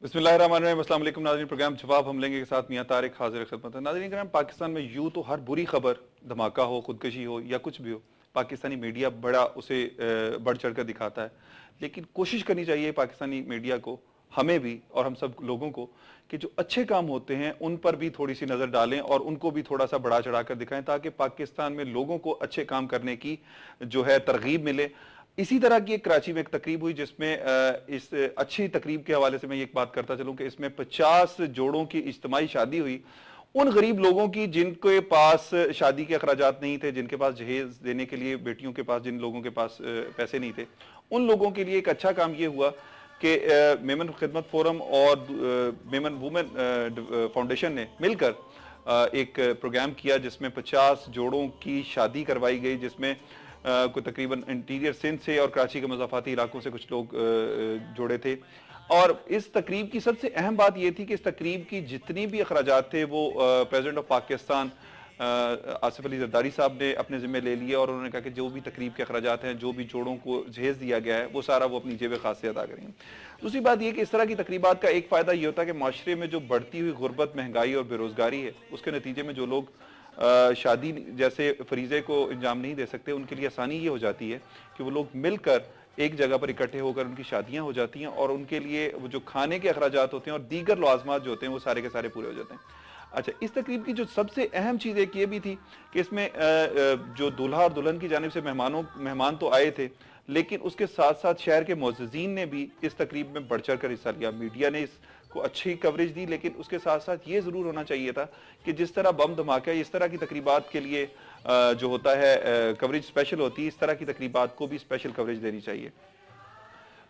बिस्मिल्लाहिर्रहमानिर्रहीम। अस्सलाम वालेकुम नाज़रीन, प्रोग्राम जवाब हम लेंगे के साथ मियां तारिक हाजिर खिदमत है। नाज़रीन करम, पाकिस्तान में यूँ तो हर बुरी खबर, धमाका हो, खुदकशी हो या कुछ भी हो, पाकिस्तानी मीडिया बड़ा उसे बढ़ चढ़ कर दिखाता है। लेकिन कोशिश करनी चाहिए पाकिस्तानी मीडिया को, हमें भी और हम सब लोगों को, कि जो अच्छे काम होते हैं उन पर भी थोड़ी सी नज़र डालें और उनको भी थोड़ा सा बढ़ा चढ़ा कर दिखाएं, ताकि पाकिस्तान में लोगों को अच्छे काम करने की जो है तरगीब मिले। इसी तरह की एक कराची में एक तकरीब हुई जिसमें इस अच्छी तकरीब के हवाले से मैं एक बात करता चलूं कि इसमें 50 जोड़ों की इज्तिमाई शादी हुई। उन गरीब लोगों की जिनके पास शादी के अखराजात नहीं थे, जिनके पास जहेज देने के लिए बेटियों के पास, जिन लोगों के पास पैसे नहीं थे, उन लोगों के लिए एक अच्छा काम ये हुआ कि मेमन खिदमत फोरम और मेमन वुमेन फाउंडेशन ने मिलकर एक प्रोग्राम किया जिसमें 50 जोड़ों की शादी करवाई गई, जिसमें को तकरीबन इंटीरियर सिंध से और कराची के मज़ाफ़ाती इलाकों से कुछ लोग जुड़े थे। और इस तकरीब की सबसे अहम बात यह थी कि इस तकरीब की जितनी भी अखराजात थे वो प्रेसिडेंट ऑफ पाकिस्तान आसिफ अली जरदारी साहब ने अपने ज़िम्मे ले लिए, और उन्होंने कहा कि जो भी तकरीब के अखराजात हैं, जो भी जोड़ों को जहेज दिया गया है, वो सारा वो अपनी जेब खास से अदा करेंगे। दूसरी बात यह कि इस तरह की तकरीबात का एक फ़ायदा ये होता है कि माशरे में जो बढ़ती हुई गुर्बत, महंगाई और बेरोज़गारी है, उसके नतीजे में जो लोग शादी जैसे फरीज़े को अंजाम नहीं दे सकते, उनके लिए आसानी ये हो जाती है कि वो लोग मिलकर एक जगह पर इकट्ठे होकर उनकी शादियां हो जाती हैं, और उनके लिए वो जो खाने के अखराजात होते हैं और दीगर लवाजमात जो होते हैं वो सारे के सारे पूरे हो जाते हैं। अच्छा, इस तकरीब की जो सबसे अहम चीज़ एक ये भी थी कि इसमें जो दूल्हा और दुल्हन की जानिब से मेहमान तो आए थे, लेकिन उसके साथ साथ शहर के मुअज़्ज़िज़ीन ने भी इस तकरीब में बढ़ चढ़ कर हिस्सा लिया। मीडिया ने इसको अच्छी कवरेज दी, लेकिन उसके साथ साथ ये ज़रूर होना चाहिए था कि जिस तरह बम धमाका इस तरह की तकरीबात के लिए जो होता है कवरेज स्पेशल होती है, इस तरह की तकरीबात को भी स्पेशल कवरेज देनी चाहिए।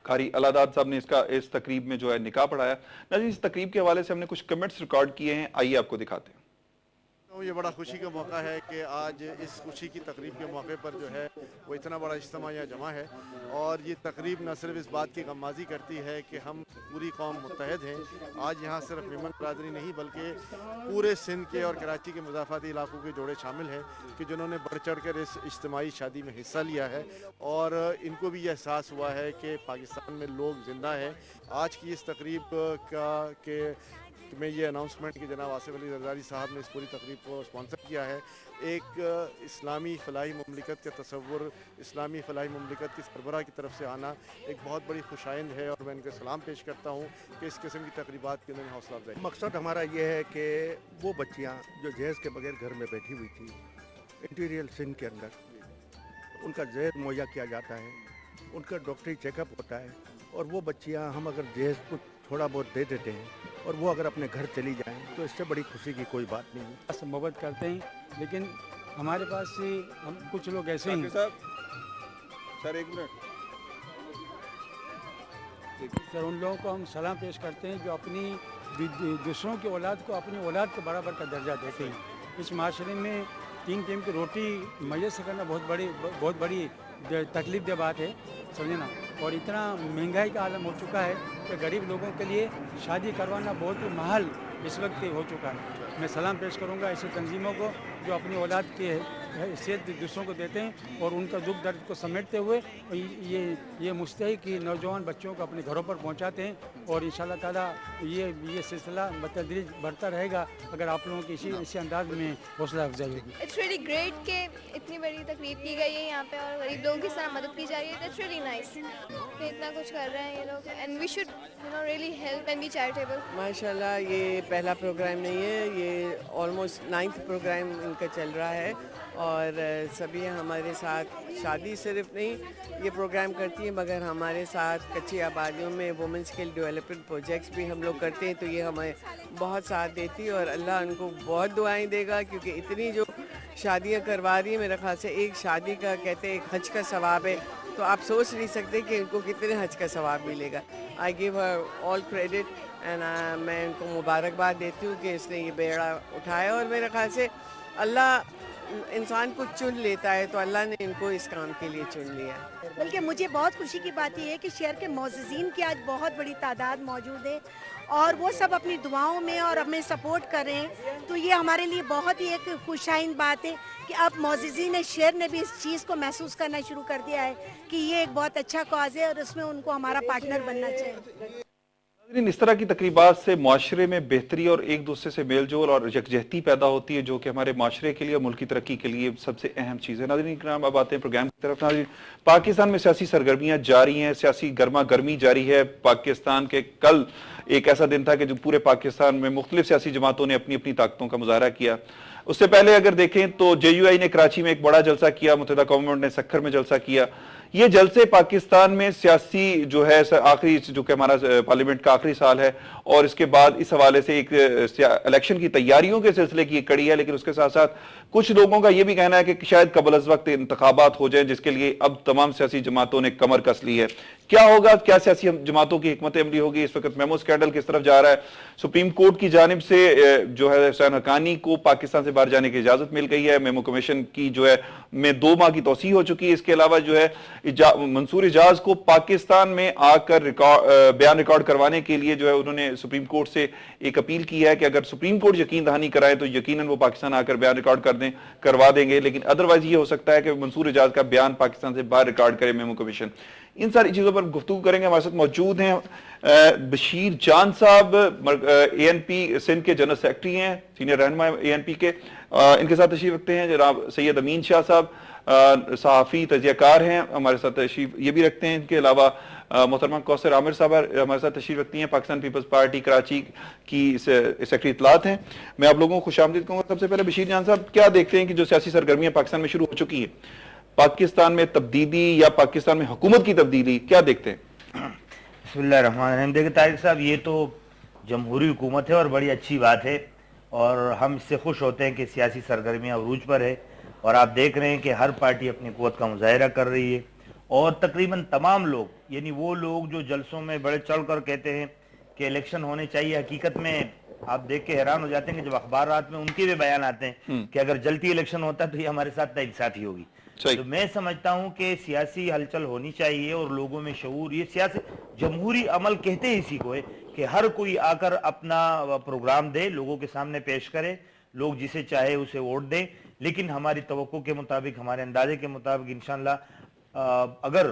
कारी अलादाद साहब ने इस तकरीब में जो है निकाह पढ़ाया। नाज़रीन, इस तकरीब के हवाले से हमने कुछ कमेंट्स रिकॉर्ड किए हैं, आइए आपको दिखाते हैं। तो ये बड़ा खुशी का मौका है कि आज इस खुशी की तकरीब के मौके पर जो है वो इतना बड़ा इज्तिमा यहाँ जमा है, और ये तकरीब न सिर्फ इस बात की गम्माज़ी करती है कि हम पूरी कौम मुत्तहद हैं। आज यहाँ सिर्फ मेमन बरादरी नहीं बल्कि पूरे सिंध के और कराची के मज़ाफ़ाती इलाकों के जोड़े शामिल हैं कि जिन्होंने बढ़ चढ़ कर इस इज्तिमाई शादी में हिस्सा लिया है, और इनको भी ये एहसास हुआ है कि पाकिस्तान में लोग ज़िंदा हैं। आज की इस तकरीब का के में ये अनाउंसमेंट कि जनाब आसिफ अली जरदारी साहब ने इस पूरी तकरीब को स्पॉन्सर किया है। एक इस्लामी फ़लाही मुमलिकत का तसव्वुर, इस्लामी फ़लाही मुमलिकत की सरबराह की तरफ से आना एक बहुत बड़ी खुशाइंद है, और मैं इनको सलाम पेश करता हूँ कि इस किस्म की तकरीबात के लिए हौसला अफजाई। मकसद हमारा ये है कि वो बच्चियाँ जो जहेज़ के बगैर घर में बैठी हुई थी, इंटीरियर सिंध के अंदर उनका जहेज़ मुहैया किया जाता है, उनका डॉक्टरी चेकअप होता है, और वो बच्चियाँ हम अगर जहेज़ को थोड़ा बहुत दे देते हैं और वो अगर अपने घर चली जाएं तो इससे बड़ी खुशी की कोई बात नहीं है। बस मोहब्बत करते हैं, लेकिन हमारे पास से हम कुछ लोग ऐसे हैं। सर एक मिनट सर, उन लोगों को हम सलाम पेश करते हैं जो अपनी दूसरों की औलाद को अपनी औलाद के बराबर का दर्जा देते हैं। इस माशरे में 3 टाइम की रोटी मैसर करना बहुत बड़ी तकलीफ दे बात है, समझे ना। और इतना महंगाई का आलम हो चुका है कि गरीब लोगों के लिए शादी करवाना बहुत ही महल इस वक्त हो चुका है। मैं सलाम पेश करूंगा ऐसी तंजीमों को जो अपनी औलाद की हैसियत दूसरों को देते हैं और उनका दुख दर्द को समेटते हुए ये मुस्तहिक की नौजवान बच्चों को अपने घरों पर पहुंचाते हैं। और इंशाअल्लाह ताला ये सिलसिला बतदरीज बढ़ता रहेगा अगर आप लोगों की इसी अंदाज में हौसला अफजाई होगी। इट्स रियली ग्रेट कि इतनी बड़ी तकरीब की गई है यहाँ पे और गरीब लोगों की तरह मदद की जा रही है। इट्स रियली नाइस कि इतना कुछ कर रहे हैं ये लोग, and we should really help and be charitable. माशाल्लाह, ये पहला प्रोग्राम नहीं है, ये ऑलमोस्ट 9th प्रोग्राम इनका चल रहा है, और सभी हमारे साथ शादी सिर्फ नहीं ये प्रोग्राम करती है, मगर हमारे साथ कच्ची आबादियों में वुमेन स्किल डेवलपमेंट प्रोजेक्ट्स भी हम लोग करते हैं, तो ये हमें बहुत साथ देती है और अल्लाह उनको बहुत दुआएं देगा, क्योंकि इतनी जो शादियां करवा रही है, मेरे ख्याल से एक शादी का कहते हैं एक हज का सवाब है, तो आप सोच नहीं सकते कि इनको कितने हज का सवाब मिलेगा। I give her all credit and मैं इनको मुबारकबाद देती हूँ कि इसने ये बेड़ा उठाया, और मेरे ख्याल से अल्लाह इंसान को चुन लेता है, तो अल्लाह ने इनको इस काम के लिए चुन लिया। बल्कि मुझे बहुत खुशी की बात यह है कि शहर के मुअज़्ज़िज़ीन की आज बहुत बड़ी तादाद मौजूद है और वो सब अपनी दुआओं में और हमें सपोर्ट कर रहे हैं, तो ये हमारे लिए बहुत ही एक खुशाइन बात है कि अब मुअज़्ज़िज़ीन शहर ने भी इस चीज़ को महसूस करना शुरू कर दिया है कि ये एक बहुत अच्छा कॉज है और उसमें उनको हमारा पार्टनर बनना चाहिए। इस तरह की तकरीबात से माशरे में बेहतरी और एक दूसरे से मेल जोल और यकजहती पैदा होती है, जो कि हमारे माशरे के लिए और मुल्क की तरक्की के लिए सबसे अहम चीज़ है। नाज़रीन इकराम, अब आते हैं प्रोग्राम की तरफ। नाज़रीन, पाकिस्तान में सियासी सरगर्मियाँ जारी हैं, सियासी गर्मा गर्मी जारी है। पाकिस्तान के कल एक ऐसा दिन था कि जो पूरे पाकिस्तान में मुख्तलिफ सियासी जमातों ने अपनी अपनी ताकतों का मुजाहरा किया। उससे पहले अगर देखें तो JUI ने कराची में एक बड़ा जलसा किया, मुत्तहिदा कौम ने सक्खर में जलसा किया। ये जलसे पाकिस्तान में सियासी जो है आखिरी, जो कि हमारा पार्लियामेंट का आखिरी साल है और इसके बाद इस हवाले से एक इलेक्शन की तैयारियों के सिलसिले की कड़ी है। लेकिन उसके साथ साथ कुछ लोगों का यह भी कहना है कि शायद कबल अज़ वक्त इंतखाबात हो जाए, जिसके लिए अब तमाम सियासी जमातों ने कमर कस ली है। क्या होगा, क्या सियासी जमातों की हिकमत अमली होगी? इस वक्त मेमो स्कैंडल किस तरफ जा रहा है? सुप्रीम कोर्ट की जानिब से जो है हुसैन हक्कानी को पाकिस्तान से बाहर जाने की इजाजत मिल गई है। मेमो कमीशन की जो है में 2 माह की तौसीह हो चुकी है। इसके अलावा जो है मंसूर इजाज को पाकिस्तान में आकर बयान रिकॉर्ड करवाने के लिए जो है उन्होंने सुप्रीम कोर्ट से एक अपील की है कि अगर सुप्रीम कोर्ट यकीन दहानी कराए तो यकीनन वो पाकिस्तान आकर बयान रिकॉर्ड करवा देंगे। लेकिन अदरवाइज ये हो सकता है कि मंसूर इजाज का बयान पाकिस्तान से बाहर रिकॉर्ड करे मेमो कमीशन। इन सारी चीजों पर गुफ्तगू करेंगे। हमारे साथ मौजूद हैं बशीर जान साहब, ANP सिंध के जनरल सेक्रेटरी हैं, सीनियर रहनुमा ANP के। इनके साथ तशरीफ रखते हैं जनाब सैयद अमीन शाह साहब, सहाफ़ी तजियाकार हैं, हमारे साथ तशरीफ ये भी रखते हैं। इनके अलावा मोहतरमा कौसर आमिर साहब हमारे साथ तशरीफ रखती हैं, पाकिस्तान पीपल्स पार्टी कराची की सेक्रेटरी इत्तलात हैं। मैं आप लोगों को खुशामदीद कहूँगा। सबसे पहले बशीर जान साहब, क्या देखते हैं कि जो सियासी सरगर्मियाँ पाकिस्तान में शुरू हो चुकी है, पाकिस्तान में तब्दीली या पाकिस्तान में हुकूमत की तब्दीली, क्या देखते हैं? बिस्मिल्लाहिर्रहमानिर्रहीम। देखिए तारिक साहब, ये तो जमहूरी हुकूमत है और बड़ी अच्छी बात है और हम इससे खुश होते हैं कि सियासी सरगर्मियाँ अरूज पर है और आप देख रहे हैं कि हर पार्टी अपनी क़ुव्वत का मुजाहिरा कर रही है और तकरीबन तमाम लोग, यानी वो लोग जो जलसों में बड़े चढ़ कर कहते हैं कि इलेक्शन होने चाहिए, हकीकत में आप देख के हैरान हो जाते हैं कि जब अखबारात में उनके भी बयान आते हैं कि अगर जल्दी इलेक्शन होता है तो ये हमारे साथ नाइंसाफी होगी। तो मैं समझता हूं कि सियासी हलचल होनी चाहिए और लोगों में शऊर, ये सियासी जमहूरी अमल कहते ही इसी को है कि हर कोई आकर अपना प्रोग्राम दे, लोगों के सामने पेश करे, लोग जिसे चाहे उसे वोट दें। लेकिन हमारी तवक्को के मुताबिक, हमारे अंदाजे के मुताबिक इंशाअल्लाह अगर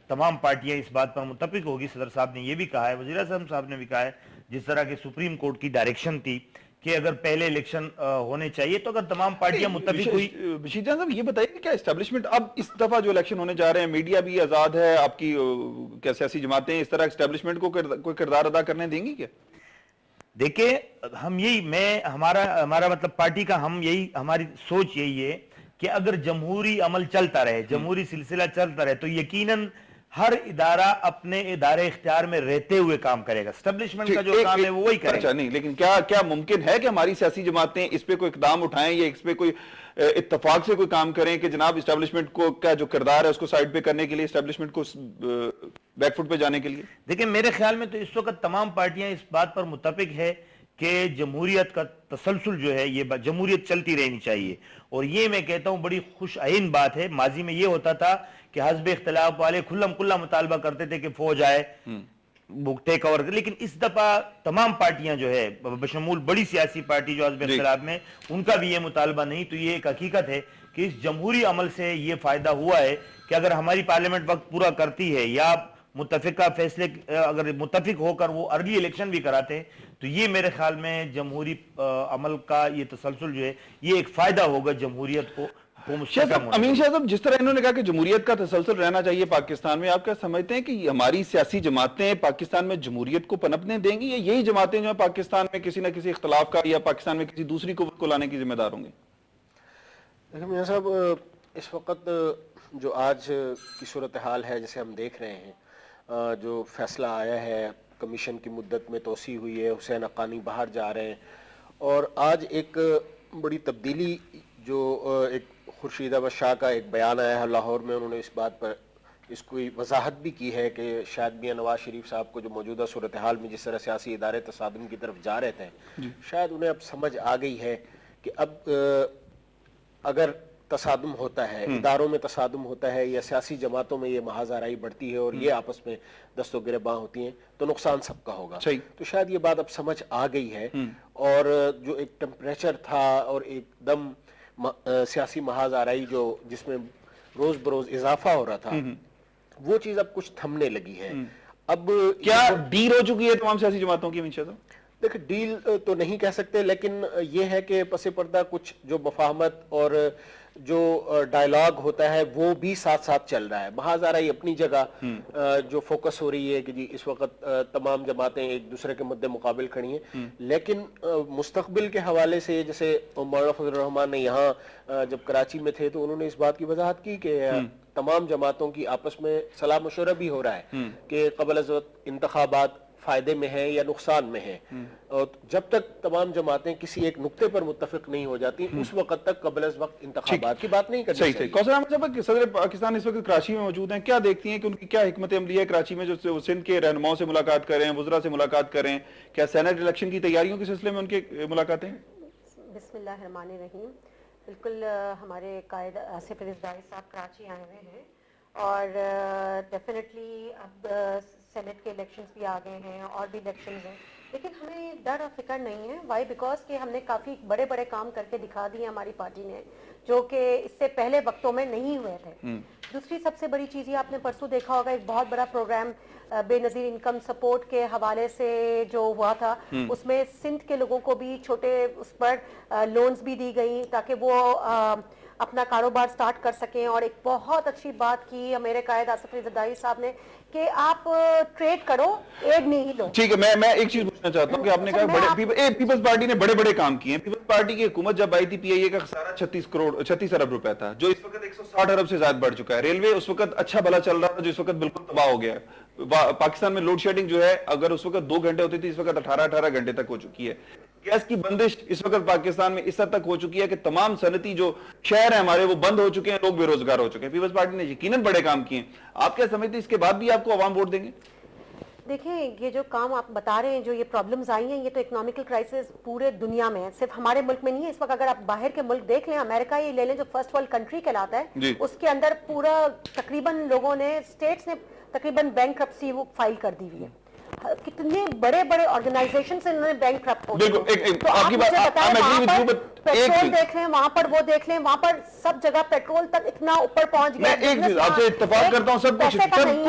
तमाम पार्टियां इस बात पर मुत्तफिक होगी, सदर साहब ने यह भी कहा है, वज़ीर आज़म साहब ने भी कहा है, जिस तरह की सुप्रीम कोर्ट की डायरेक्शन थी कि अगर पहले इलेक्शन होने चाहिए, तो अगर तमाम पार्टियां मुत्तफिक हुई। बशीर जान साहब, ये बताइए कि क्या एस्टेब्लिशमेंट अब इस दफा जो इलेक्शन होने जा रहे हैं, मीडिया भी आजाद है, आपकी क्या सियासी जमातें इस तरह एस्टेब्लिशमेंट को कोई किरदार अदा करने देंगी क्या? देखिए, हम यही, हमारा मतलब पार्टी का हमारी सोच यही है कि अगर जमहूरी अमल चलता रहे, जमहूरी सिलसिला चलता रहे, तो यकीनन हर इदारा अपने इदारे इख्तियार में रहते हुए काम करेगा। एस्टेब्लिशमेंट का जो काम है वो वही करेगा। नहीं, लेकिन क्या मुमकिन है कि हमारी सियासी जमातें इस पे कोई इकदाम उठाएं या इस पे कोई इत्तफाक से कोई काम करें कि जनाब एस्टेब्लिशमेंट को का जो किरदार है उसको साइड पे करने के लिए, एस्टेब्लिशमेंट को बैकफुट पे जाने के लिए? देखिए, मेरे ख्याल में तो इस वक्त तमाम पार्टियां इस बात पर मुत्तफिक है कि जमहूरियत का तसलसल जो है, ये जमहूरियत चलती रहनी चाहिए। और ये मैं कहता हूं बड़ी खुश आइन बात है। माजी में ये होता था कि हस्ब इख्तिलाफ वाले खुल्लम खुल्ला मुतालबा करते थे कि फौज आए, टेक ओवर, लेकिन इस दफा तमाम पार्टियां जो है, बशमूल बड़ी सियासी पार्टी जो हस्ब इख्तिलाफ में, उनका भी ये मुतालबा नहीं। तो ये एक हकीकत है कि इस जमहूरी अमल से ये फायदा हुआ है कि अगर हमारी पार्लियामेंट वक्त पूरा करती है या मुत्तफिका फैसले अगर मुत्तफिक होकर वो अर्ली इलेक्शन भी कराते हैं, तो ये मेरे ख्याल में जमहूरी अमल का ये तसलसल जो है, ये एक फायदा होगा जमहूरियत को। अमीन शाह साहब, जिस तरह इन्होंने कहा कि जमहूरियत का तसलसल रहना चाहिए पाकिस्तान में, आप क्या समझते हैं कि हमारी सियासी जमातें पाकिस्तान में जमहूरियत को पनपने देंगी या यही जमातें जो है पाकिस्तान में किसी न किसी इख्तलाफ का या पाकिस्तान में किसी दूसरी कुव्वत को लाने की जिम्मेदार होंगी? देखिए मियां साहब, इस वक्त जो आज की सूरत हाल है, जैसे हम देख रहे हैं, जो फैसला आया है, कमीशन की मुद्दत में तोसी हुई है, हुसैन हक्कानी बाहर जा रहे हैं और आज एक बड़ी तब्दीली, जो एक खुर्शीद अहमद शाह का एक बयान आया है लाहौर में, उन्होंने इस बात पर इसको वजाहत भी की है कि शायद मियां नवाज शरीफ साहब को जो मौजूदा सूरत हाल में जिस तरह सियासी इदारे तसादुम की तरफ जा रहे थे, शायद उन्हें अब समझ आ गई है कि अब अगर तसादुम होता है, इदारों में तसादुम होता है या सियासी जमातों में ये महाजाराई बढ़ती है और ये आपस में दस्तो गिरबां होती हैं, तो नुकसान सबका होगा। तो शायद ये बात अब समझ आ गई है और जो एक टेम्परेचर था और एकदम सियासी महाजाराई जो जिसमें रोज बरोज इजाफा हो रहा था, वो चीज अब कुछ थमने लगी है। اب کیا ڈیل ہو چکی ہے تمام سیاسی جماعتوں کی منشا صاحب؟ دیکھیں ڈیل تو نہیں کہہ سکتے، لیکن یہ ہے کہ پس پردہ کچھ جو مفاہمت اور جو ڈائلاگ ہوتا ہے وہ بھی ساتھ ساتھ چل رہا ہے. محاذ آرائی اپنی جگہ جو فوکس ہو رہی ہے کہ جی اس وقت تمام جماعتیں ایک دوسرے کے مد مقابل کھڑی ہیں، لیکن مستقبل کے حوالے سے جیسے مولانا فضل الرحمان نے یہاں جب کراچی میں تھے تو انہوں نے اس بات کی وضاحت کی کہ تمام جماعتوں کی آپس میں صلاح مشورہ بھی ہو رہا ہے کہ قبل از وقت انتخابات فائدے میں ہیں یا نقصان میں ہیں، اور جب تک تمام جماعتیں کسی ایک نقطے پر متفق نہیں ہو جاتی اس وقت تک قبل از وقت انتخابات کی بات نہیں کرنی چاہیے. صحیح. کوثر احمد صاحب، صدر پاکستان اس وقت کراچی میں موجود ہیں، کیا دیکھتی ہیں کہ ان کی کیا حکمت عملی ہے کراچی میں، جو سندھ کے رہنماؤں سے ملاقات کر رہے ہیں، وزراء سے ملاقات کر رہے ہیں، کیا سینٹ الیکشن کی تیاریوں کے سلسلے میں ان کی ملاقاتیں؟ بسم اللہ الرحمن الرحیم. بالکل ہمارے قائد آصف علی زرداری صاحب کراچی آئے ہوئے ہیں، اور ڈیفینیٹلی اب سینٹ کے الیکشنز بھی آ گئے ہیں اور بھی الیکشنز ہیں، لیکن ہمیں ڈر اور فکر نہیں ہے. وائی؟ بیکاز کہ ہم نے کافی بڑے بڑے کام کر کے دکھا دیے ہماری پارٹی نے، جو کہ اس سے پہلے وقتوں میں نہیں ہوئے تھے. دوسری سب سے بڑی چیز یہ آپ نے پرسوں دیکھا ہوگا، ایک بہت بڑا پروگرام بے نظیر انکم سپورٹ کے حوالے سے جو ہوا تھا، اس میں سندھ کے لوگوں کو بھی چھوٹے اس پر لونز بھی دی گئی تاکہ وہ اپنا کاروبار سٹارٹ کر سکیں. اور ایک بہت اچھی بات کی میرے قائد آصف علی زرداری صاحب نے کہ آپ ٹریڈ کرو، ایڈ نہیں لو. ٹھیک ہے، میں ایک چیز پوچھنا چاہتا ہوں کہ آپ نے کہا پیپلز پارٹی نے بڑے بڑے کام کیے ہیں. پیپلز پارٹی کی حکومت جب آئی تھی، پی آئی اے کا خسارہ 36 ارب روپے تھا، جو اس وقت 160 ارب سے زائد بڑھ چکا ہے. ریلوے اس وقت اچھا بھلا چل رہا تھا، جو اس وقت بالکل تباہ ہو گیا ہے. پاکستان میں لوڈ شیڈنگ جو ہے اگر اس وقت 2 گھنٹے ہوتی تھی، اس وقت 18 گھنٹے تک ہو چکی ہے. گیس کی بندش اس وقت پاکستان میں اس حد تک ہو چکی ہے کہ تمام صنعتی جو شہر ہیں ہمارے وہ بند ہو چکے ہیں، لوگ بے روزگار ہو چکے ہیں. پیپلز پارٹی نے یقیناً بڑے کام کیے ہیں. آپ کیا سمجھتے ہیں اس کے بعد بھی آپ کو عوام ووٹ دیں گے؟ دیکھیں، یہ جو کام آپ بتا رہے ہیں، جو یہ پرابلمز آئی ہیں، یہ تو اکنامیکل کرائسس پورے دنیا میں ہے، صرف ہمارے ملک میں نہیں ہے. اس وقت اگر آپ باہر کے ملک دیکھ لیں، امریکہ یہ لے لیں جو فرسٹ ورلڈ کنٹری کہلاتا ہے، اس کے اندر پورا تقریباً لوگوں نے، اسٹیٹس نے تقریباً بینکرپسی وہ فائل کر دی ہوئی ہے. کتنے بڑے بڑے آرگنائزیشن سے انہوں نے بینکرپٹ ہو گئے. تو آپ مجھے بتائیں، وہاں پر پیٹرول دیکھ لیں، وہاں پر وہ دیکھ لیں، وہاں پر سب جگہ پیٹرول تک اتنا اوپر پہنچ گیا. میں ایک چیز آپ سے اتفاق کرتا ہوں، سب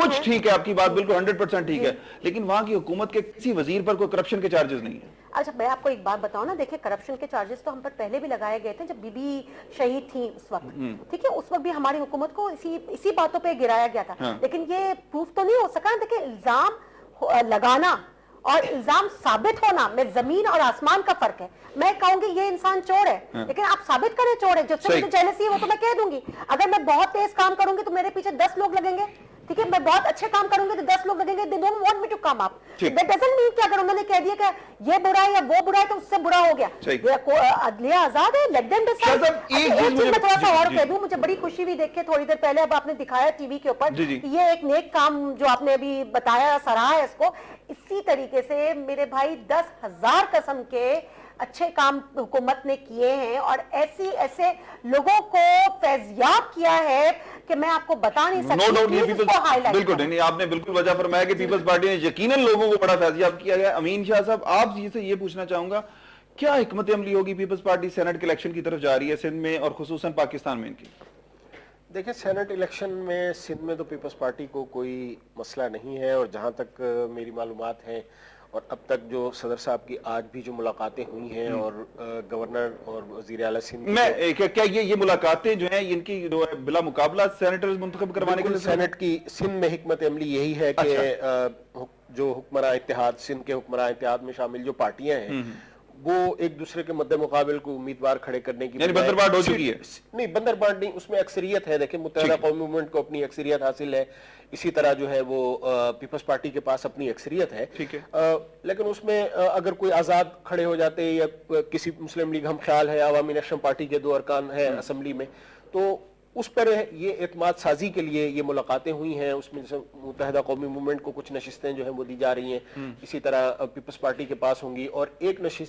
کچھ ٹھیک ہے، آپ کی بات بالکل 100% ٹھیک ہے، لیکن وہاں کی حکومت کے کسی وزیر پر کوئی کرپشن کے چارجز نہیں ہیں. اچھا، میں آپ کو ایک بات بتاؤں نا، دیکھیں کرپشن کے چارجز تو ہم پر پہلے بھی لگائے گئے تھے جب بی بی شہید تھیں اس وقت، ٹھیک ہے، اس وقت بھی ہماری حکومت کو اسی باتوں پہ گرایا گیا تھا. لیکن یہ پروف تو نہیں ہو سکا. دیکھیں، الزام لگانا اور الزام ثابت ہونا میں زمین اور آسمان کا فرق ہے. میں کہوں گی یہ انسان چور ہے، لیکن آپ ثابت کریں چور ہے. جس سے مجھے جیلسی ہے وہ تو میں کہہ دوں گی. اگر میں بہت تیز کام کروں گی تو میرے پیچھے 10 لوگ لگیں گے، ٹھیک ہے. میں بہت اچھے کام کروں گی تو 10 لوگ لگیں گے. They don't want me to come up. That doesn't mean کہ اگر انہوں نے کہہ دیا کہ یہ برا ہے یا وہ برا ہے تو اس سے برا ہو گیا. عدلیہ آزاد ہے، let them decide. ایک چیز میں تھوڑا سا اور کہہ دوں، مجھے بڑی خوشی ہوئی دیکھ کے تھوڑی دیر پہلے، اب آپ نے دکھایا ٹی وی کے اوپر، یہ ایک نیک کام جو آپ نے ابھی بتایا، سراہا ہے اس کو. اسی طریقے سے میرے بھائی 10,000 قسم کے اچھے کام حکومت نے کیے ہیں، اور ایسے لوگوں کو فیضیاب کیا ہے کہ میں آپ کو بتا نہیں سکتی. بالکل نہیں، آپ نے بالکل وجہ فرمایا کہ پیپلز پارٹی نے یقیناً لوگوں کو بڑا فیضیاب کیا گیا. امین شاہ صاحب، آپ سے یہ پوچھنا چاہوں گا، کیا حکمت عملی ہوگی؟ پیپلز پارٹی سینٹ کے الیکشن کی طرف جا رہی ہے سندھ میں اور خصوصاً پاکستان میں ان کی. دیکھیں، سینٹ الیکشن میں سندھ میں تو پیپلز پارٹی کو کوئی مسئلہ نہیں ہے، اور جہاں تک میری معلومات ہیں اور اب تک جو صدر صاحب کی آج بھی جو ملاقاتیں ہوئی ہیں اور گورنر اور وزیر اعلیٰ سندھ میں کیا یہ ملاقاتیں جو ہیں ان کی جو بلا مقابلہ سینیٹرز منتخب کروانے کے لیے سینٹ کی سندھ میں حکمت عملی یہی ہے کہ جو حکمراں اتحاد، سندھ کے حکمراں اتحاد میں شامل جو پارٹیاں ہیں وہ ایک دوسرے کے مد مقابل کو امیدوار کھڑے کرنے کی، یعنی بندر بانٹ ہو چکی ہے. نہیں، بندر بانٹ نہیں، اس میں اکثریت ہے. دیکھیں، متحدہ قومی موومنٹ کو اپنی اکثریت حاصل ہے، اسی طرح جو ہے وہ پیپلز پارٹی کے پاس اپنی اکثریت ہے. لیکن اس میں اگر کوئی آزاد کھڑے ہو جاتے یا کسی مسلم لیگ ہم خیال ہے، عوامی نیشنل پارٹی کے 2 ارکان ہیں اسمبلی میں، تو اس پر یہ اعتماد سازی کے لیے یہ ملاقاتیں ہوئی ہیں. اس میں جیسے متحدہ قومی موومنٹ کو کچھ نشستیں جو ہیں وہ دی جا رہی ہیں، اسی طرح پیپلز پارٹی کے پاس ہوں گی، اور ایک نشست